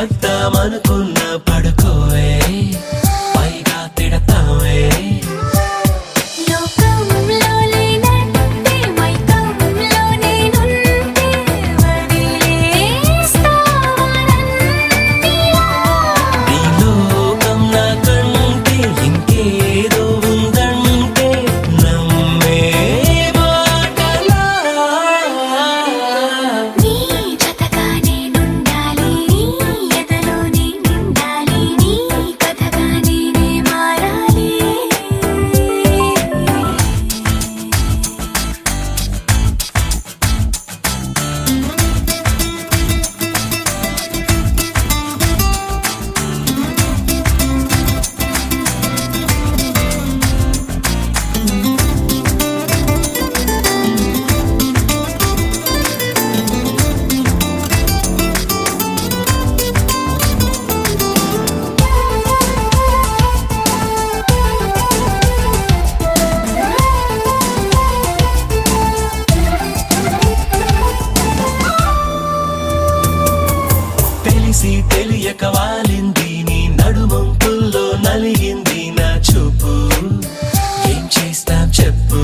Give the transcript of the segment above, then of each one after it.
పడ్డామనుకున్న పడుకోవే పైగా తిడతావే నీ లోకం నాకంటే ఇంకేదో ఉందంటే నమ్మే మాటలా తెలిసి తెలియక వాలింది నీ నడుమంపుల్లో నలిగింది నా చూపు ఏం చేస్తాం చెప్పు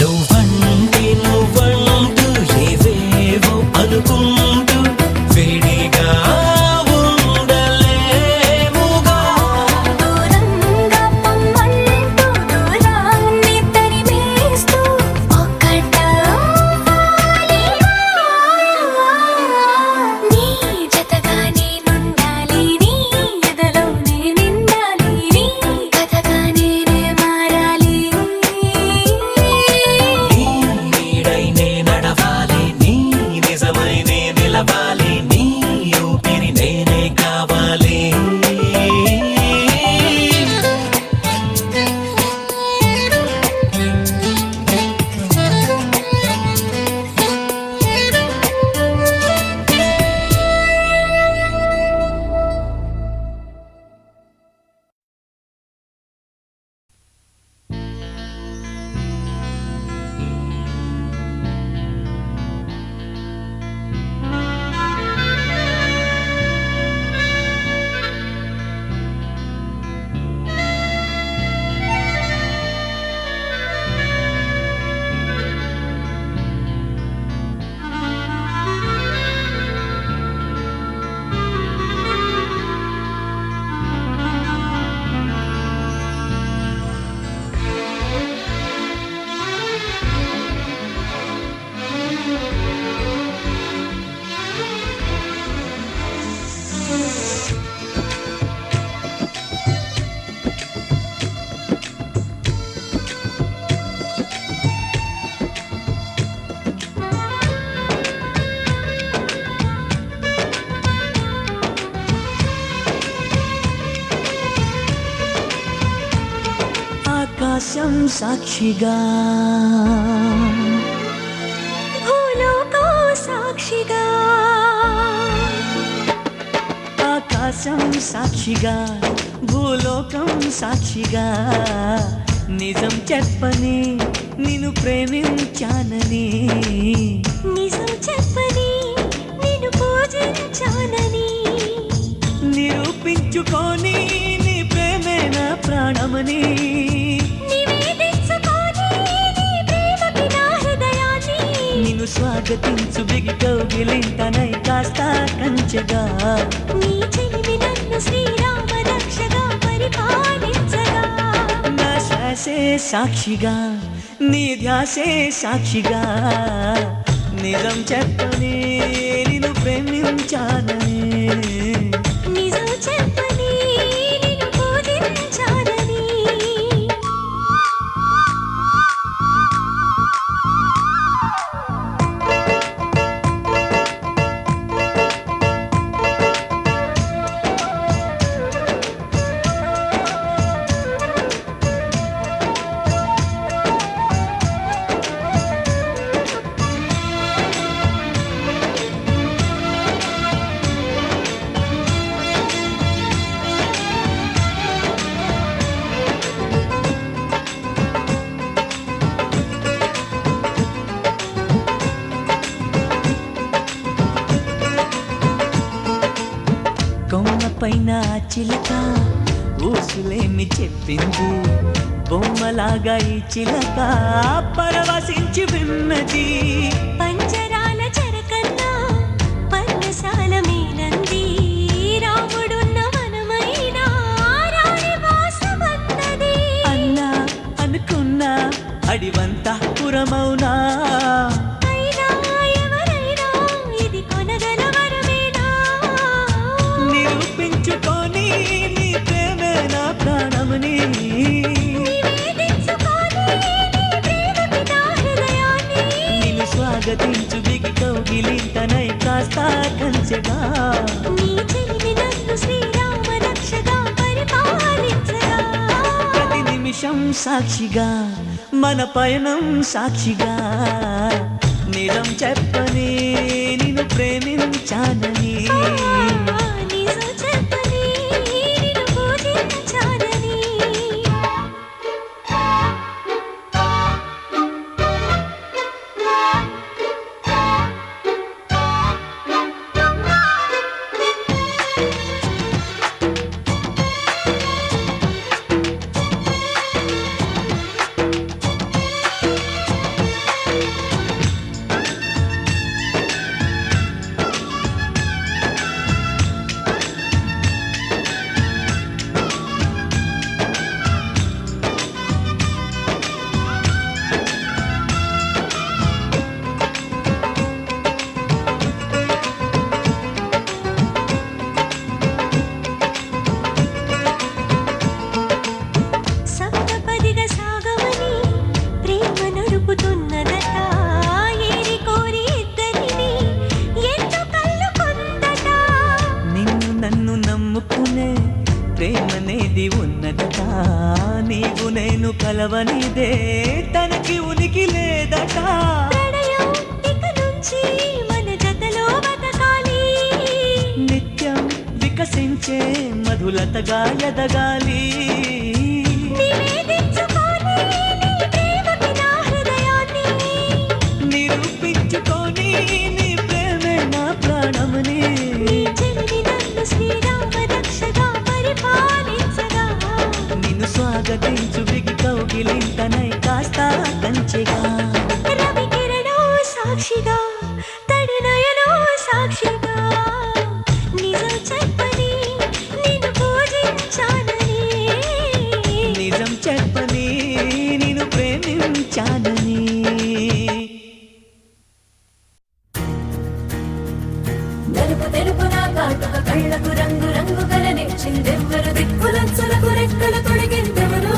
నువ్వంటే నువ్వంటూ ఏవేవో అనుకుంటూ వేడిగా ఉండలేముగా నీ నీడై నే నడవాలి నీ నిజమై నే నిలవాలి నీ ఊపిరి నేనే కావాలి ఆకాశం సాక్షిగా సాక్షిగా ఆకాశం సాక్షిగా భూలోకం సాక్షిగా నిజం చెప్పని నిన్ను ప్రేమించానని నిజం చెప్పని నిన్ను పూజించానని నిరూపించుకొని నీ ప్రేమే నా ప్రాణమని నిన్ను స్వాగతించు బిగి కౌగిలింతనై కాస్త కంచెగా నీ చెలిమి నన్ను శ్రీరామ రక్షగా పరిపాలించగా నా శ్వాసే సాక్షిగా నీ ధ్యాసే సాక్షిగా నిజం చెప్పని నిన్ను ప్రేమించానని నిజం చెప్పని నిన్ను పూజించానని పైన చిలక ఊసులేమి చెప్పింది, బొమ్మలాగా ఈ చిలక పరవశించి విన్నది. పంజరాల చరకన్నా పర్ణశాల మీనంది, రాముడున్న వనమైన రాణి వాసమన్నది. అన్నా అనుకున్నా అడివంతా పురమౌనా, అయినా ఎవరైనా ఇది కొనగల వరమేనా? నిరూపించుకొని నీ ప్రేమే నా ప్రాణముని, నివేదించుకోని నీ ప్రేమకి నా హృదయాన్ని. నిన్ను స్వాగతించు బిగి కౌగిలింతనై కాస్త కంచెగా, నీ చెలిమి నన్ను శ్రీరామ రక్షగా పరిపాలించగా. ప్రతి నిమిషం సాక్షిగా మన పయనం సాక్షిగా, నిజం చెప్పని నిన్ను ప్రేమించానని, నిజం చెప్పని నిన్ను పూజించానని. సప్తపదిగా సాగమని ప్రేమ నడుపుతున్నదట, ఏరి కోరి ఇద్దరిని ఎన్నో కళ్ళు కొందట. నిన్ను నన్ను నమ్ముకునే ప్రేమనేది ఉన్నదట, నీవు నేను కలవనిదే తనకి ఉనికి లేదట. ప్రణయం ఇక నుంచి మన జతలో బతకాలి, నిత్యం వికసించే మధులతగా ఎదగాలి. నివేదించుకోని నీ ప్రేమకి నా హృదయాన్ని. నిరూపించుకొని నీ ప్రేమే నా ప్రాణముని, నీ చెలిమి నన్ను శ్రీరామ రక్షగా పరిపాలించగా. నిన్ను స్వాగతించు బిగి కౌగిలింతనై కాస్త కంచెగా, రవి కిరణం సాక్షిగా తడి నయనం సాక్షిగా, నిజం చెప్పని నిన్ను పూజించానని. నిజం చెప్పని నిన్ను ప్రేమించానని. నలుపు తెలుపున కాటుక కళ్ళకు రంగు రంగు గల నిచ్చిందెవ్వరు, దిక్కులచ్చలకు రెక్కలు తొడిగిందెవరు.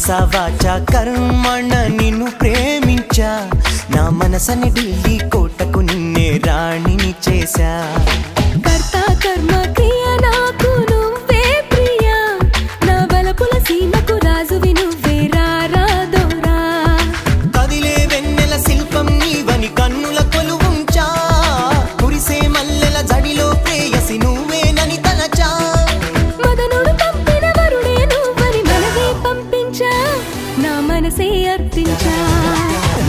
మనసా వాచా కర్మణ నిన్ను ప్రేమించా నా మనసని ఢిల్లీ కోటకు నిన్నే రాణిని చేశా కర్త కర్మ క్రియ నాకు నువ్వే ప్రియా నా బలపుల సీమకు రాజువి నువ్వే రారాదోరా కదిలే వెన్నెల శిల్పం నీవని కన్నుల కొలువుంచా కురిసే మల్లెల జడిలో ప్రేయసి నువ్వేనని తలచా మదనుడు పంపిన వరుడే నువ్వని మనవే పంపించా నా మనసే అర్పించా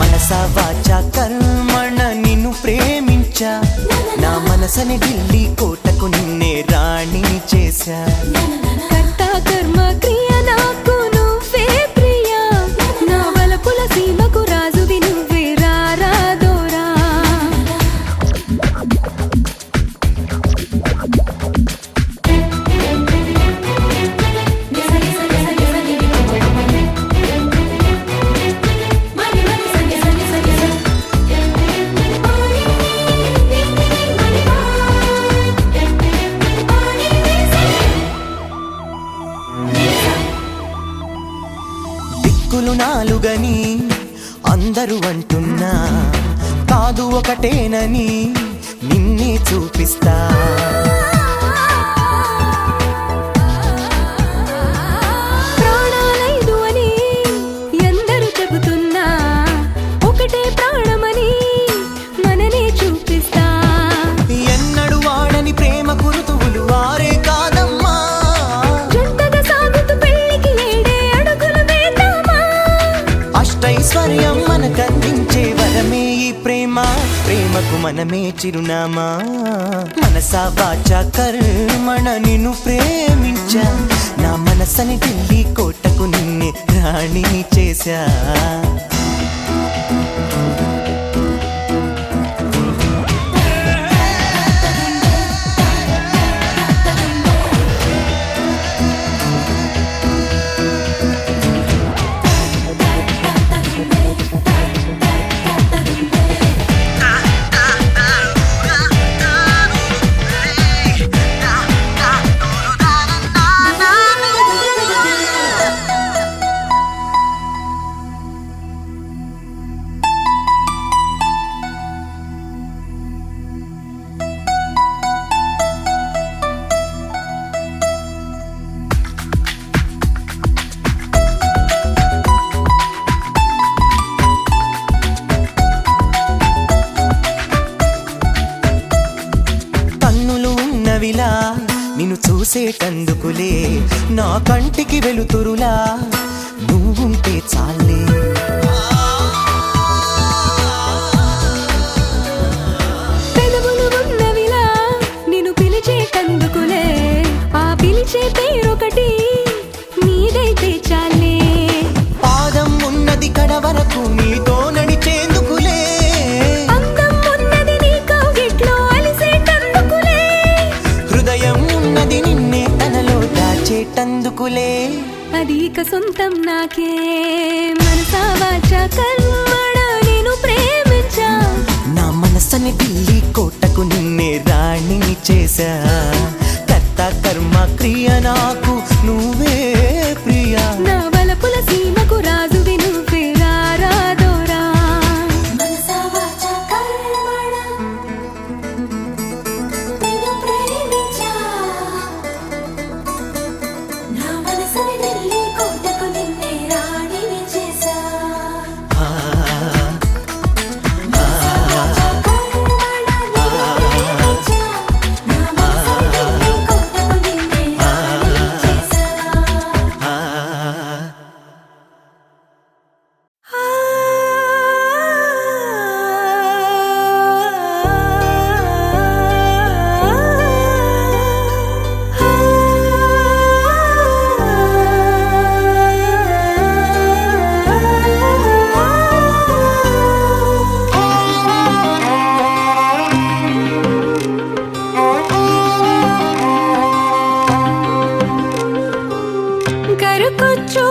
మనసా వాచా కర్మణ నిన్ను ప్రేమించా నా మనసని ఢిల్లీ కోటకు నిన్నే రాణిని చేశా కర్త కర్మ క్రియ నాకు నువ్వే ప్రియా నా బలపుల సీమకు రాజువి నువ్వే రారాదోరా దిక్కులు నాలుగని అందరూ అంటున్నా కాదు ఒకటేనని నిన్నే చూపిస్తా ప్రాణాలైదు అని ఎందరు చెబుతున్నా ఒకటే ప్రాణమని మననే చూపిస్తా ఎన్నడు వాడని ప్రేమ కురుతువులు వారే కాదమ్మా జంటగా సాగుతూ పెళ్లికి ఏడే అడుగులు వేద్దామా అష్టైశ్వర్యం మనకందించే వరమే ఈ ప్రేమ ప్రేమకు మనమే చిరునామా మనసా వాచా కర్మణ నిన్ను ప్రేమించా నా మనసని ఢిల్లీ కోటకు నిన్నే రాణిని చేశా కన్నులు ఉన్నవిలా నిన్ను చూసేటందుకులే నా కంటికి వెలుతురులా నువ్వుంటే చాలే పెదవులు ఉన్నవిలా నిన్ను పిలిచేటందుకులే ఆ పిలిచే పేరొకటి నీదైతే చాలే పాదం ఉన్నది కడ వరకు నీతో నడిచేందుకులే అందం ఉన్నది నీ కౌగిట్లో అలిసేటందుకులే హృదయం ఉన్నది నిన్నే తనలో దాచేటందుకులే అది ఇక సొంతం నాకే మనసా వాచా కర్మణ నేను ప్రేమించా నా మనసని ఢిల్లీ కోటకు నిన్నే రాణిని చేశా కర్త కర్మ క్రియ నాకు నువ్వే ప్రియా నా బలపుల సీమకు రాజువి నువ్వే రారాదోరా మనసా వాచా కర్మణ నిన్ను ప్రేమించా నా మనసుని ఢిల్లీ కోటకు నిన్నే రాణిని చేశా వాచా కర్మణ నిన్ను ప్రేమించా నా మనసుని ఢిల్లీ కోటకు నిన్నే రాణిని చేశా కరుకొచ్చు